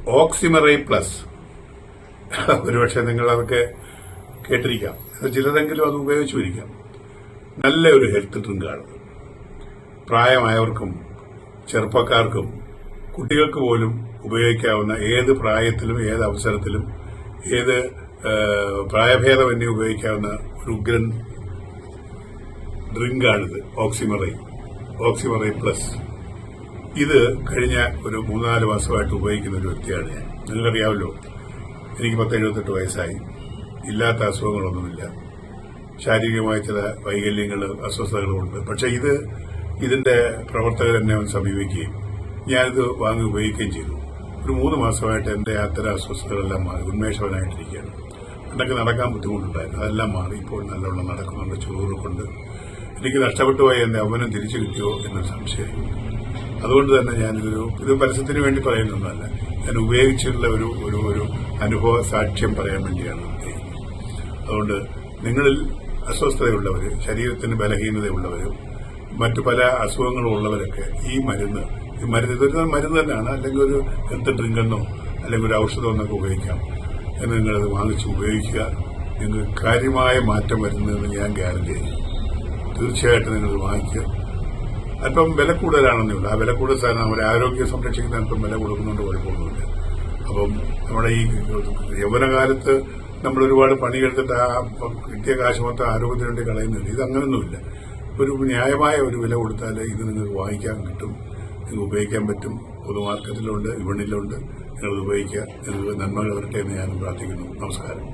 ഓക്സിമറൈ plus. ഒരുപക്ഷെ നിങ്ങളതൊക്കെ കേട്ടിരിക്കാം, ചിലരെങ്കിലും അത് ഉപയോഗിച്ചിരിക്കാം. നല്ല ഒരു ഹെൽത്ത് ഡ്രിങ്കാണ്. പ്രായമായവർക്കും ചെറുപ്പക്കാർക്കും കുട്ടികൾക്ക് പോലും ഉപയോഗിക്കാവുന്ന, ഏത് പ്രായത്തിലും ഏത് അവസരത്തിലും ഏത് പ്രായഭേദമന്യേ ഉപയോഗിക്കാവുന്ന ഒരു ഉഗ്രൻ ഡ്രിങ്കാണിത്. ഓക്സിമറൈ പ്ലസ്. ഇത് കഴിഞ്ഞ ഒരു 3-4 മാസമായിട്ട് ഉപയോഗിക്കുന്ന ഒരു വ്യക്തിയാണ് ഞാൻ. നിങ്ങൾക്കറിയാമല്ലോ, എനിക്ക് 78 വയസ്സായി. ഇല്ലാത്ത അസുഖങ്ങളൊന്നുമില്ല. ശാരീരികമായ ചില വൈകല്യങ്ങൾ, അസ്വസ്ഥതകളുമുണ്ട്. പക്ഷെ ഇതിന്റെ പ്രവർത്തകർ എന്നെ സമീപിക്കുകയും ഞാനിത് വാങ്ങി ഉപയോഗിക്കുകയും ചെയ്തു. ഒരു 3 മാസമായിട്ട് എന്റെ അത്തരം അസ്വസ്ഥതകളെല്ലാം മാറി ഉന്മേഷവനായിട്ടിരിക്കുകയാണ്. എന്നൊക്കെ നടക്കാൻ ബുദ്ധിമുട്ടുണ്ടായിരുന്നു, അതെല്ലാം മാറി. ഇപ്പോൾ നല്ലവണ്ണം നടക്കുന്നുണ്ട്. ചുറുകൊണ്ട് എനിക്ക് നഷ്ടപ്പെട്ടു പോയ എന്റെ അവനം തിരിച്ചു കിട്ടിയോ എന്നൊരു സംശയം. അതുകൊണ്ട് തന്നെ ഇത് പരസ്യത്തിന് വേണ്ടി പറയുന്നൊന്നുമല്ല, ഞാൻ ഉപയോഗിച്ചിട്ടുള്ള ഒരു അനുഭവ സാക്ഷ്യം പറയാൻ വേണ്ടിയാണ് ഉദ്ദേശിക്കുന്നത്. അതുകൊണ്ട് നിങ്ങളിൽ അസ്വസ്ഥതയുള്ളവർ, ശരീരത്തിന് ബലഹീനതയുള്ളവരും മറ്റു പല അസുഖങ്ങളും ഉള്ളവരൊക്കെ ഈ മരുന്ന് ഇതൊരു മരുന്ന് തന്നെയാണ്, അല്ലെങ്കിൽ ഒരു ഹെൽത്ത് ഡ്രിങ്കെന്നോ അല്ലെങ്കിൽ ഒരു ഔഷധമെന്നൊക്കെ ഉപയോഗിക്കാം. എന്ന് നിങ്ങളത് വാങ്ങിച്ച് ഉപയോഗിക്കുക. നിങ്ങൾക്ക് കാര്യമായ മാറ്റം വരുന്നതെന്ന് ഞാൻ ഗ്യാരണ്ടി ചെയ്യും. തീർച്ചയായിട്ടും നിങ്ങൾ വാങ്ങിക്കുക. അല്പം വില കൂടുതലാണെന്നേ ഉള്ളൂ. ആ വില കൂടുതൽ സാധനം നമ്മുടെ ആരോഗ്യം സംരക്ഷിക്കുന്ന അല്പം വില കൊടുക്കുന്നുണ്ട്, കുഴപ്പമൊന്നുമില്ല. അപ്പം നമ്മുടെ ഈ യൗവനകാലത്ത് നമ്മൾ ഒരുപാട് പണിയെടുത്തിട്ട് ആ കിട്ടിയ കാശ് മൊത്തം ആരോഗ്യത്തിന് വേണ്ടി കളയുന്നില്ല. ഇത് അങ്ങനൊന്നുമില്ല. ഒരു ന്യായമായ ഒരു വില കൊടുത്താൽ ഇത് നിങ്ങൾക്ക് വാങ്ങിക്കാൻ കിട്ടും, നിങ്ങൾക്ക് ഉപയോഗിക്കാൻ പറ്റും. പൊതുമാർക്കറ്റിലുണ്ട്, വിപണിയിലുണ്ട്. നിങ്ങളത് ഉപയോഗിക്കുക. നിങ്ങൾക്ക് നന്മകൾ വരട്ടെ എന്ന് ഞാൻ പ്രാർത്ഥിക്കുന്നു. നമസ്കാരം.